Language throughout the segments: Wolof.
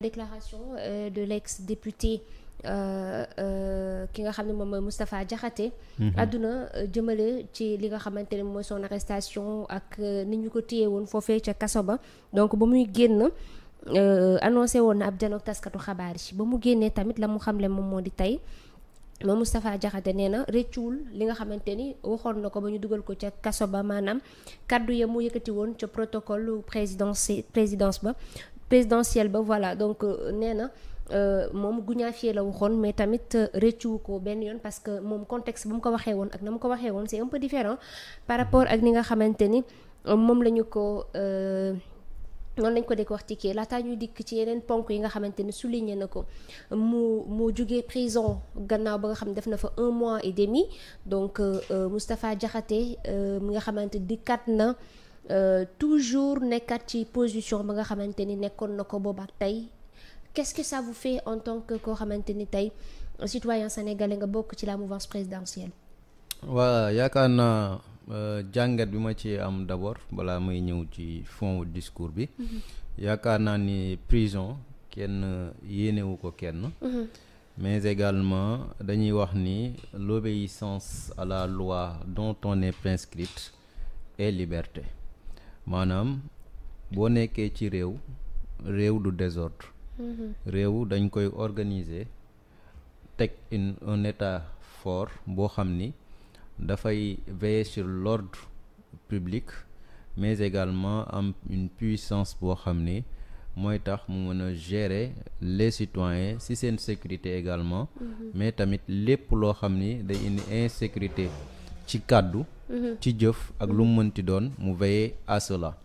déclaration de l'ex-député ki nga xam ne moom mooy Moustapha Diakhaté àdduna jëmale ci li nga xamante ne mooy son arrestation ak ni ñu ko téye woon foofee ca kaso ba. Donc ba muy génn annoncé woon na ab janook taskatu xabaar yi ba mu génnee tamit la mu xamle moom moo di tey moom Moustapha Diakhaté nee na rëccuwul li nga xamante ni waxoon na ko ba ñu dugal ko ca kaso ba, maanaam kaddu ya mu yëkkati woon ca protocole présidentielle ba voilà. Donc nee na moom guñaafiye la waxoon, mais tamit rëccuwu ko benn yoon parce que moom contexte bu mu ko waxee woon ak na mu ko waxee woon c'est un peu différent par rapport ak ni nga xamante ni moom la ñu ko noonu lañ ko décortiquer laataa ñuy dikk ci yeneen ponk yi nga xamante ni souligné na ko. mu jugee prison gannaaw ba nga xam ne def na fa 1 mois et demi. Donc Moustapha Diakhaté mi nga xamante dikkat na toujours nekkat ci position ba nga xamante ni nekkoon na ko booba tey. Qu'est-ce que ça vous fait en tant que koo xamante ni tey citoyen sénégalais nga bokk ci la mouvance présidentielle? waaw yaakaar naa jàngat bi ma ci am d'abord balaa may ñëw ci fond discours bi. yaakaar naa ni prison kenn yéenewu ko kenn. Mais également dañuy wax ni l'obéissance à la loi dont on est prescrite est liberté. maanaam boo nekkee ci réew du désordre. réew dañ koy organiser teg un état fort boo xam ni dafay veiller sur l'ordre public, mais également am une puissance boo xam ni mooy tax mu mën a gérer les citoyens ci seen sécurité également. Mais tamit lépp loo xam ni day indi insécurité ci kàddu ci jëf ak lu mu mënti doon mu veiller à cela.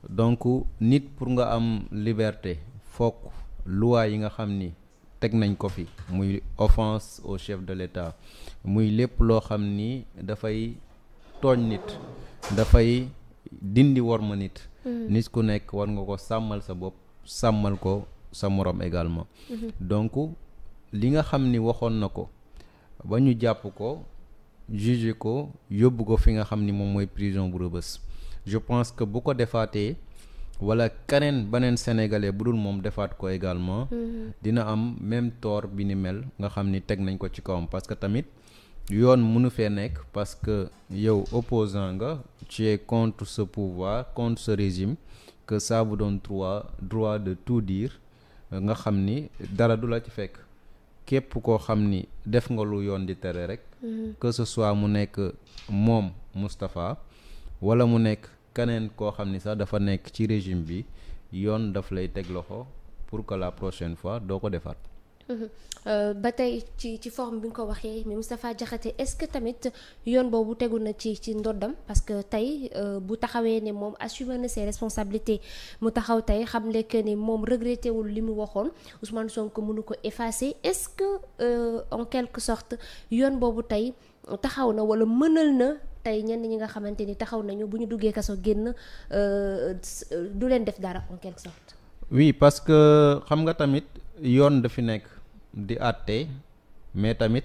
Donc nit pour nga am liberté fokk loi yi nga xam ni teg nañ ko fi, muy offense au chef de l'État, muy lépp loo xam ni dafay tooñ nit, dafay dindi worma nit. nit ku nekk war nga ko sàmmal sa bopp, sàmmal ko sa morom également. Donc li nga xam ni waxoon na ko ba ñu jàpp ko, juger ko, yóbbu ko fi nga xam ni moom mooy prison bu Rebeuss, je pense que bu ko defaatee wala keneen beneen sénégalais bu dul moom defaat ko également. dina am même tort bi ni mel nga xam ni teg nañ ko ci kawam. Parce que tamit yoon mënu fee nekk parce que yow opposant nga, tu es contre ce pouvoir, contre ce régime, que ça vous donne droit de tout dire, nga xam ni dara du la ci fekk. képp koo xam ni def nga lu yoon di tere rek. que ce soit mu nekk moom Moustapha wala mu nekk keneen koo xam ni sax dafa nekk ci régime bi, yoon daf lay teg loxo pour que la prochaine fois doo ko defaat. ba tey ci forme bi nga ko waxee, mais Moustapha Diakhaté est-ce que tamit yoon boobu tegu na ci ndoddam? Parce que tey bu taxawee ne moom assumer na ses responsabilités, mu taxaw tey xam lekk ni moom regretté wul li mu waxoon, Ousmane Sonko mënu ko effacer. Est-ce que en quelque sorte yoon boobu tey taxaw na wala mënal na tey ñenn ñi nga xamante ni taxaw nañu bu ñu duggee kaso génn du leen def dara en quelque sorte? Oui, parce que xam nga tamit yoon dafi nekk di àtte, mais tamit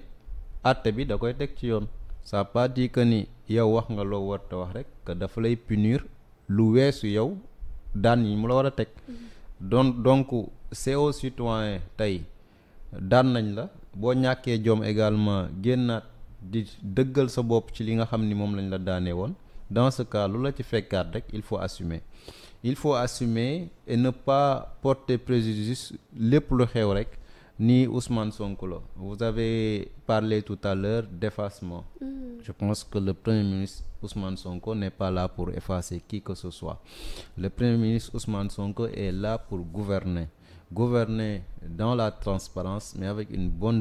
àtte bi da koy teg ci yoon. ça pas dit que ni yow wax nga loo war te wax rek que dafa lay punir lu weesu yow daan yi mu la war a teg. donc c'est aux citoyens tey daan nañ la, boo ñàkkee jom également génnaat di dëggal sa bopp ci li nga xam ni moom lañ la daanee woon. dans ce cas lu la ci fekkaat rek il faut assumer et ne pas porter préjudice lépp lu xew rek ni Ousmane Sonko la. Vous avez parlé tout à l'heure d'effacement. Je pense que le Premier ministre Ousmane Sonko n'est pas là pour effacer qui que ce soit. Le Premier ministre Ousmane Sonko est là pour gouverner dans la transparence, mais avec une bonne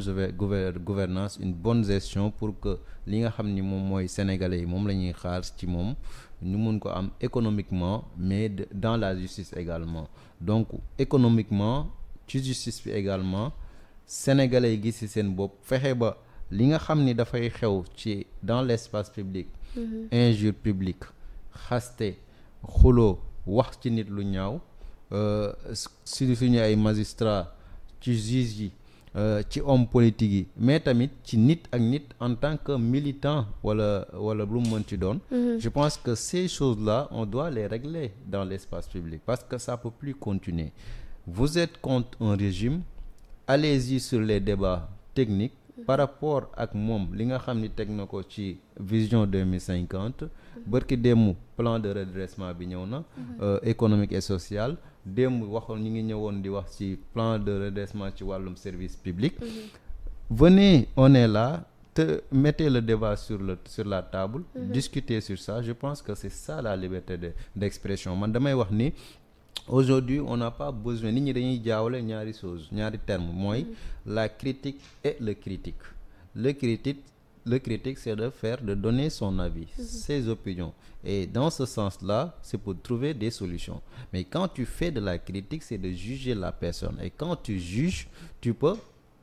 gouvernance, une bonne gestion, pour que li nga xam ni moom mooy sénégalais yi moom la ñuy xaar ci moom ñu mun ko am économiquement, mais dans la justice également. Donc économiquement ci justice bi également sénégalais yi gis ci seen bopp, fexe ba li nga xam ni dafay xew ci dans l'espace public, injure publique, xaste, xuloo, wax ci nit lu ñaaw, si suñu ay magistrats, ci juges yi, ci homme politique yi, mais tamit ci nit ak nit en tant que militant wala lu mu mën ci doon. Je pense que ces choses-là on doit les régler dans l'espace public parce que ça peut plus continuer. vous êtes contre un régime, allez-y sur les débats techniques par rapport ak moom li nga xam ni teg na ko ci vision 2050 bërki démb plan de redressement bi ñëw na économique et social démb waxoon ñi ngi ñëwoon di wax ci plan de redressement ci wàllum service public venez on est là mettez le débat sur la table discutez sur ça. Je pense que c'est ça la liberté d'expression. Man damay wax ni aujourd'hui on n'a pas besoin nit ñi dañuy jaawale ñaari terme mooy la critique et le critique c'est de donner son avis, ses opinions, et dans ce sens-là c'est pour trouver des solutions. Mais quand tu fais de la critique, c'est de juger la personne, et quand tu juges, tu peux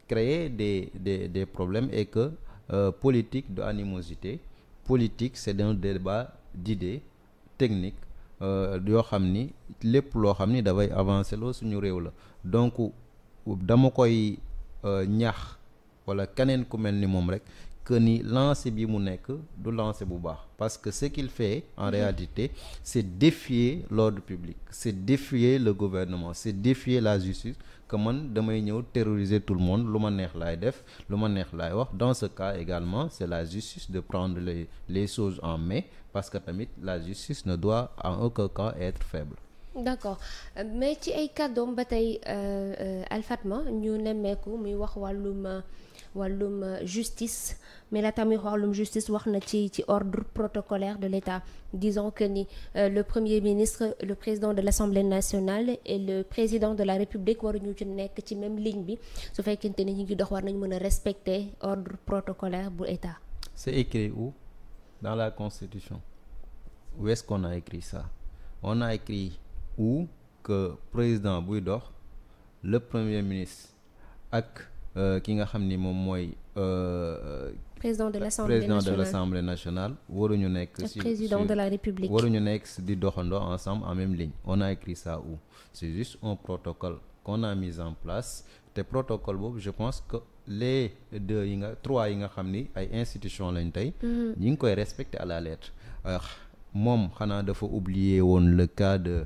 créer des problèmes. Et que politique de animosité, politique c'est un débat d'idées techniques yoo xam ni lépp loo xam ni dafay avancer loo suñu réew la. Donc dama koy ñaax wala keneen ku mel ni moom rek que ni lancé bi mu nekk du lancé bu baax, parce que ce qu'il fait en réalité c'est défier l'ordre public, c'est défier le gouvernement, c'est défier la justice. Que man damay ñëw terroriser tout le monde, lu ma neex laay def, lu ma neex laay wax. Dans ce cas également c'est la justice de prendre les choses en main, parce que tamit la justice ne doit en aucun cas être faible. D'accord, mais ci ay kàddoom ba tey Alfatma ñu nemmeeku muy wax wàllum justice, mais la tamit wàllum justice wax na ci ordre protocolaire de l'État, disons que ni le premier ministre, le président de l'Assemblée nationale et le président de la République waruñu ci nekk ci même ligne bi. Su fekkente ni ñu ngi dox war nañu mën a respecter ordre protocolaire bu État. C'est écrit où? Dans la Constitution. Où est-ce qu'on a écrit ça? On a écrit où que président buy dox, le premier ministre ak ki nga xam ni moom mooy président de l'Assemblée nationale waruñu nekk ci président de la République waruñu nekk di doxandoo ensemble en même ligne. On a écrit ça où? C'est juste un protocole qu'on a mis en place. Te protocole boobu je pense que les trois yi nga xam ni ay institutions lañ tey ñi ngi koy respecter à la lettre. Moom xanaa dafa oublier woon le cas de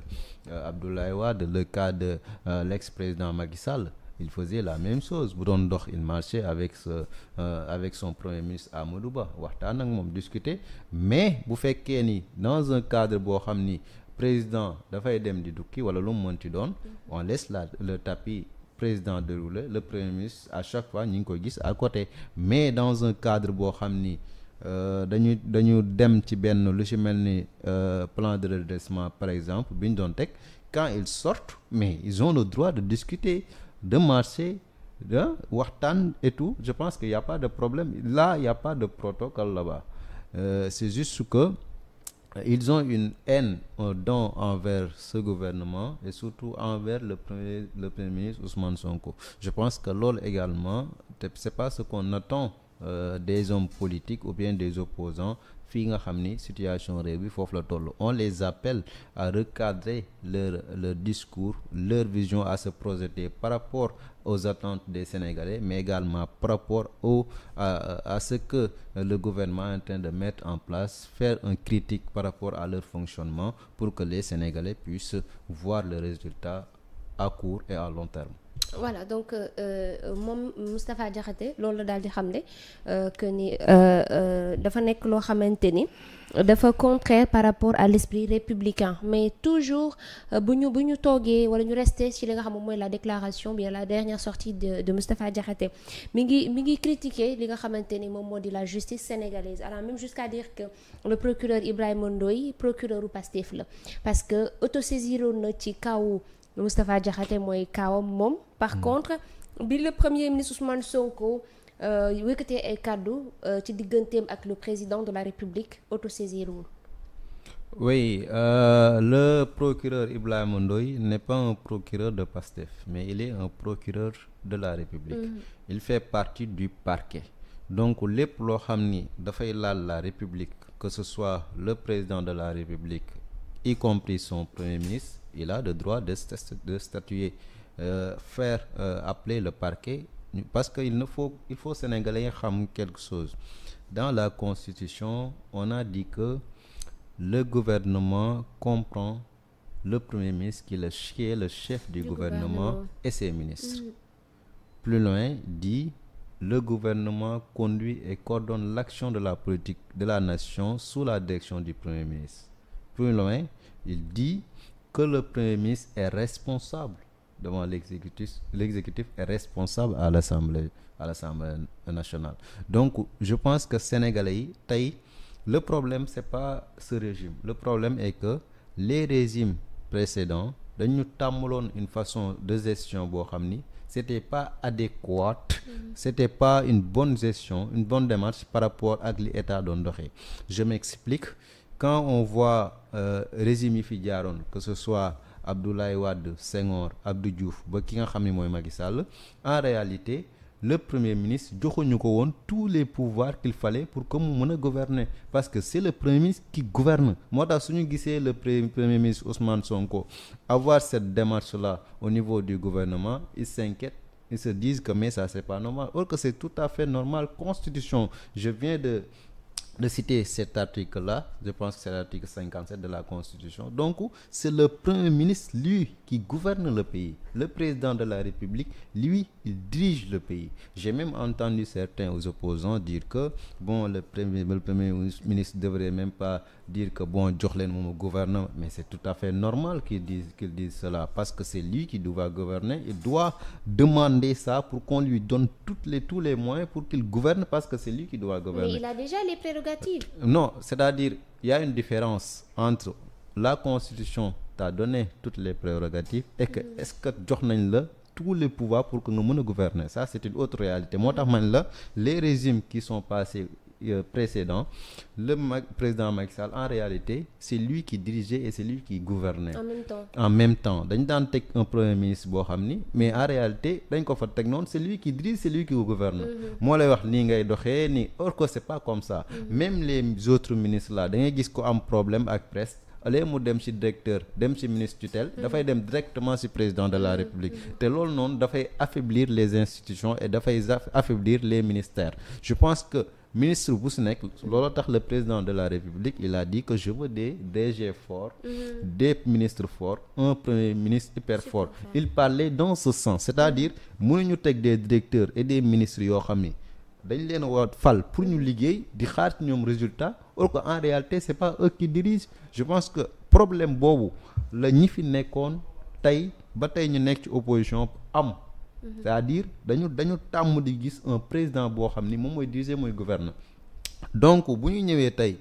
Abdoulaye Wade, le cas de l'ex-président Macky Sall. Il faisait la même chose. Bu doon dox, il marchait avec son premier ministre Amadou Ba, waxtaan ak moom discuter. Mais bu fekkee ni dans un cadre boo xam ni président dafay dem di dukki wala lu mu mënti doon, on laisse le tapis président dérouler, le premier ministre à chaque fois ñu ngi koy gis à côté. Mais dans un cadre boo xam ni dañu dem ci benn lu ci mel ni plan de redressement par exemple bi ñu doon teg, quand ils sortent, mais ils ont le droit de discuter, de marcher, de waxtaan et tout. Je pense qu'il y a pas de problème là, il y a pas de protocole là-bas. C'est juste que ils ont une haine, un don envers ce gouvernement et surtout envers le premier ministre Ousmane Sonko. Je pense que loolu également c'est pas ce qu'on attend des hommes politiques ou bien des opposants fii nga xam ni situation réew bi foofu la toll. On les appelle à recadrer leur discours, leur vision, à se projeter par rapport aux attentes des Sénégalais, mais également par rapport à ce que le gouvernement est en train de mettre en place, faire une critique par rapport à leur fonctionnement pour que les Sénégalais puissent voir le résultat à court et à long terme. Voilà, donc moom Moustapha Diakhaté loolu la daal di xamle que ni dafa nekk loo xamante ni dafa contraire par rapport à l'esprit républicain. Mais toujours bu ñu toogee wala ñu rester ci li nga xam moom mooy la déclaration, bien la dernière sortie de Moustapha Diakhaté mi ngi critiquer li nga xamante ni moom moo di la justice sénégalaise, alors même jusqu'à dire que le procureur Ibrahima Ndoye procureur u Pastef la, parce que autosaisiroon na ci kaw Moustapha Diakhaté mooy kaawam moom. Par contre bi le premier ministre Ousmane Sonko wëkkatee ay kàddu ci digganteem ak le président de la République autosaisirul. Oui, le procureur Ibrahima Ndoye n'est pas un procureur de Pastef, mais il est un procureur de la République. Il fait partie du parquet. Donc lépp loo xam ni dafay laal la République, que ce soit le président de la République, y compris son premier ministre, il a le droit de statuer, faire appeler le parquet, parce que il faut Sénégalais xam quelque chose. Dans la Constitution, on a dit que le gouvernement comprend le premier ministre qui est le chef du gouvernement et ses ministres. Plus loin, dit le gouvernement conduit et coordonne l'action de la politique de la nation sous la direction du premier ministre. Plus loin, il dit que le premier ministre est responsable devant l'exécutif est responsable à l'Assemblée nationale. Donc je pense que Sénégalais yi tey le problème c'est pas ce régime. Le problème est que les régimes précédents dañu tàmmaloon une façon de gestion boo xam ni c'était pas adéquate, c'était pas une bonne gestion, une bonne démarche par rapport ak li état doon doxee. Je m'explique. Quand on voit régime yi fi jaaroon, que ce soit Abdoulaye Wade, Senghor, Abdou Diouf ba ki nga xam ne mooy Macky Sall, en réalité le premier ministre joxuñu ko woon tous les pouvoirs qu'il fallait pour que mu mën a gouverner, parce que c'est le premier ministre qui gouverne. Moo tax suñu gisee le premier ministre Ousmane Sonko avoir cette démarche-là au niveau du gouvernement, ils s'inquiètent, ils se disent que mais ça c'est pas normal, or que c'est tout à fait normal. Constitution, je viens de citer cet article-là, je pense que c'est l'article 57 de la Constitution. Donc, c'est le Premier ministre, lui, qui gouverne le pays. Le président de la République, lui, il dirige le pays. J'ai même entendu certains aux opposants dire que, bon, le Premier ministre ne devrait même pas dire que, bon, Djoklen mon gouvernement, mais c'est tout à fait normal qu'il dise cela, parce que c'est lui qui doit gouverner. Il doit demander ça pour qu'on lui donne tous les moyens pour qu'il gouverne, parce que c'est lui qui doit gouverner. Mais il a déjà les prérogatives. Non, c'est-à-dire, il y a une différence entre la Constitution t'a donné toutes les prérogatives et que est-ce que jox nañ la tous les pouvoirs pour que nga mën a gouverner. Ça, c'est une autre réalité. Moo tax man la les régimes qui sont passés précédents, président Macky Sall, en réalité, c'est lui qui dirigeait et c'est lui qui gouvernait. En même temps. Dañ daan teg un premier ministre boo xam ni, mais en réalité dañ ko fa teg noonu, c'est lui qui dirige, c'est lui qui gouverne. Moo lay wax nii ngay doxee nii, or que c'est pas comme ça. Même les autres ministres là, da ngay gis ko am problème ak presse, allez mu dem ci directeur, dem ci ministre tutelle, dafay dem directement ci président de la République. Te loolu noonu dafay affaiblir les institutions et dafay affaiblir les ministères. Je pense que ministre bu si nekk loolu tax le président de la République il a dit que je veux des DG forts, des ministres forts, un premier ministre hyper fort. Il parlait dans ce sens, c'est-à-dire mënuñu teg des directeurs et des ministres yoo xam ni dañ leen war fal pour ñu liggéey di xaar ci ñoom résultat, or que en réalité c'est pas eux qui dirigent. Je pense que problème boobu la ñi fi nekkoon tey ba tey ñu nekk ci opposition am. C'est-à-dire dañu tàmm di gis un président boo xam ni moom mooy diriger mooy gouverner. Donc bu ñu ñëwee tey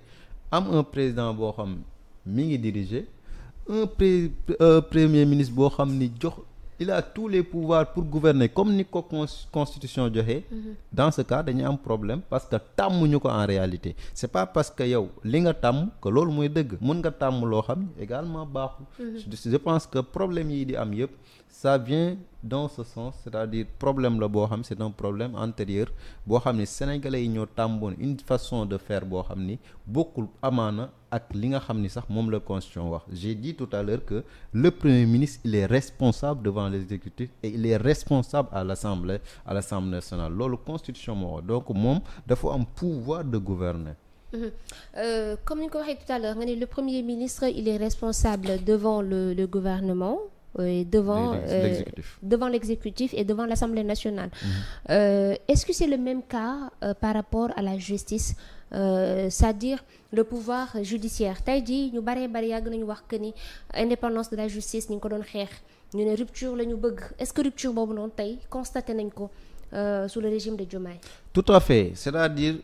am un président boo xam mi ngi diriger, un premier ministre boo xam ni il a tous les pouvoirs pour gouverner comme ni ko constitution joxe. Dans ce cas dañuy am problème parce que tàmmuñu ko en réalité. C'est pas parce que yow li nga tàmm que loolu mooy dëgg, mën nga tàmm loo xam également baaxul. Je pense que problème yi di am yëpp ça vient dans ce sens, c'est-à-dire problème la boo xam c'est un problème antérieur boo xam ni sénégalais yi ñoo tàmboon une façon de faire boo xam ni bokkul amaana ak li nga xam ni sax moom la constitution wax. J'ai dit tout à l'heure que le premier ministre il est responsable devant l'exécutif et il est responsable à l'Assemblée nationale. Loolu constitution moo wax, donc moom dafa am pouvoir de gouverner. Comme ni ko waxee tout à l'heure nga ni le premier ministre il est responsable devant le gouvernement. Devant l'exécutif et devant l'Assemblée nationale. Est-ce que c'est le même cas par rapport à la justice, c'est-à-dire le pouvoir judiciaire? Tey jii ñu bari yàgg nañu wax que ni indépendance de la justice ñu ngi ko doon xeex, ñu ne rupture la ñu bëgg. Est-ce que rupture boobu noonu tey constaté nañ ko sous le régime de Diomaye? Tout à fait, c'est-à-dire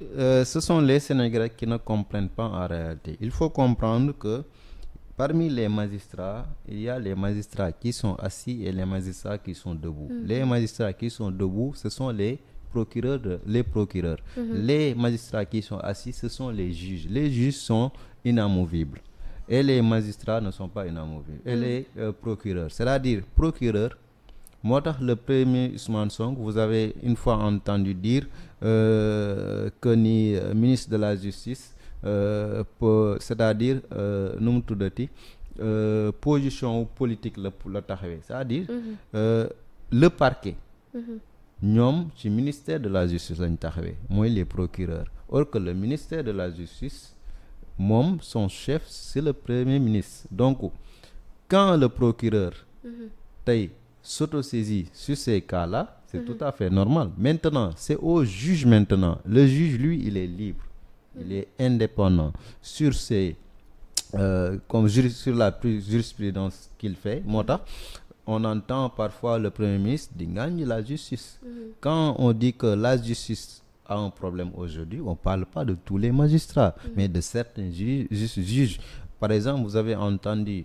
ce sont les Sénégalais qui ne comprennent pas en réalité. Il faut comprendre que parmi les magistrats, il y a les magistrats qui sont assis et les magistrats qui sont debout. Les magistrats qui sont debout, ce sont les procureurs. Les magistrats qui sont assis, ce sont les juges. Les juges sont inamovibles et les magistrats ne sont pas inamovibles. Et les procureurs, c'est-à-dire procureur, moo tax le premier Ousmane Sonko, vous avez une fois entendu dire que ni ministre de la Justice, c'est-à-dire nu mu tuddati position politique la taxawee, c'est-à-dire le parquet ñoom ci ministère de la justice lañ taxawee mooy les procureurs, or que le ministère de la justice moom son chef c'est le premier ministre. Donc quand le procureur tey s'autosaisit sur ces cas-là, c'est tout à fait normal. Maintenant, c'est au juge maintenant. Le juge, lui, il est libre. Il est indépendant sur ses sur la jurisprudence qu'il fait. Moo tax on entend parfois le Premier ministre di ŋàññi la justice. Quand on dit que la justice a un problème aujourd'hui, on parle pas de tous les magistrats, mais de certains juges. Par exemple, vous avez entendu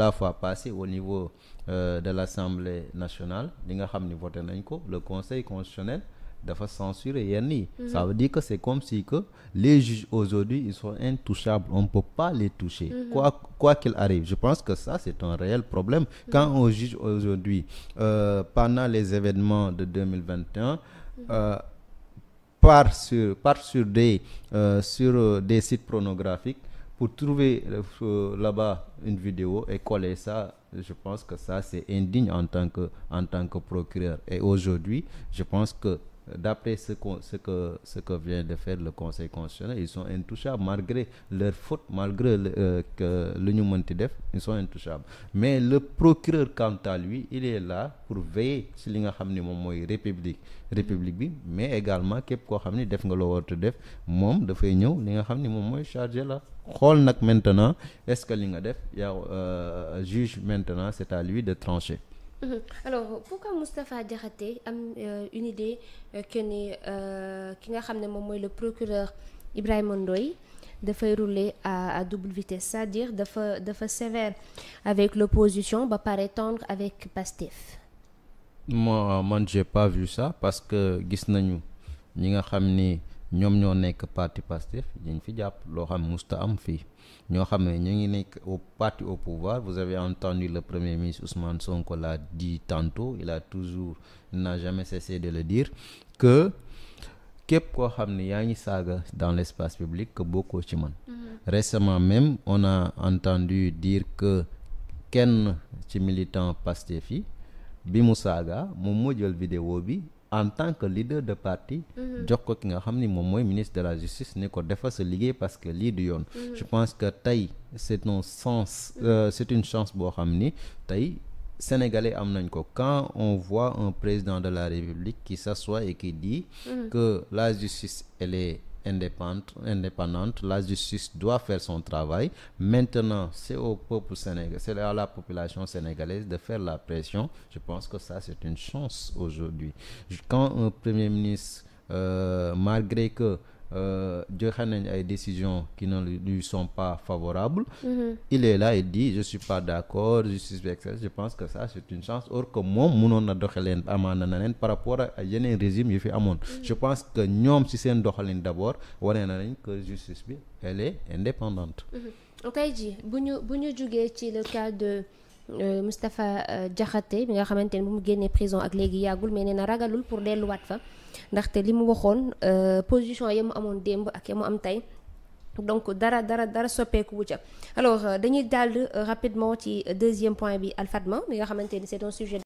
la fois passée au niveau de l'Assemblée nationale, li nga xam ni voté nañ ko, le Conseil constitutionnel dafa censurer yenn yi. Ça veut dire que c'est comme si que les juges aujourd'hui ils sont intouchables, on ne peut pas les toucher quoi qu'il arrive. Je pense que ça c'est un réel problème. Quand on juge aujourd'hui pendant les événements de 2021 part sur des sites pornographiques pour trouver là-bas une vidéo et coller ça, je pense que ça c'est indigne en tant que procureur. Et aujourd'hui, je pense que d'après ce que vient de faire le Conseil constitutionnel, ils sont intouchables malgré leurs fautes, malgré que lu ñu mënti def, ils sont intouchables. Mais le procureur quant à lui, il est là pour veiller ci li nga xam ni moom mooy république bi, mais également képp koo xam ni def nga loo war a def, moom dafay ñëw li nga xam ni moom mooy chargé la xool nag maintenant est-ce que li nga def yaa juge maintenant c'est à lui de trancher. Alors pourquoi Moustapha Diakhaté am une idée que ni ki nga xam ne moom mooy le procureur Ibrahima Ndoye dafay rouler à double vitesse, c'est-à-dire dafa sévère avec l'opposition ba pare tendre avec Pastef? Man j'ai pas vu ça parce que gis nañu ñi nga xam ni ñoom ñoo nekk parti Pastef ñu fi jàpp loo xam musta am fii ñoo xam ne ñu ngi nekk au parti au pouvoir. Vous avez entendu le Premier ministre Ousmane Sonko l'a dit tantôt, il n'a jamais cessé de le dire, que képp koo xam ne yaa ngi saaga dans l'espace public que bokkoo ci man. Récemment même on a entendu dire que kenn ci militant Pastef yi bi mu saaga moom moo jël vidéo bi en tant que leader de parti jox ko ki nga xam ni moom mooy ministre de la justice ne ko defal sa liggéey parce que lii du yoon. Je pense que tey c'est une chance boo xam ni tey sénégalais am nañ ko. Quand on voit un président de la République qui s'assoit et qui dit que la justice elle est indépendante, la justice doit faire son travail. Maintenant, c'est au peuple sénégalais, c'est à la population sénégalaise de faire la pression. Je pense que ça, c'est une chance aujourd'hui. Quand un Premier ministre, malgré que joxe nañ ay décisions qui ne lui sont pas favorables, il est là et dit je suis pas d'accord, justice bi etc. Je pense que ça c'est une chance, or que moom mënoon na doxaleen amaana na leen par rapport ak yeneen régime yu fi amoon. Je pense que ñoom ci seen doxalin d'abord wane na nañ que justice bi elle est indépendante. tey jii bu ñu jugee ci le cas de Moustapha Diakhaté bi nga xamante ne bu mu génnee prison ak léegi yàggul, mais nee na ragalul pour delluwaat fa ndaxte li mu waxoon position ya mu amoon démb ak ya mu am tey, donc dara soppeeku wu ca. Alors dañuy daldi rapidement ci deuxième point bi Al Fatma bi nga xamante ni c'est un sujet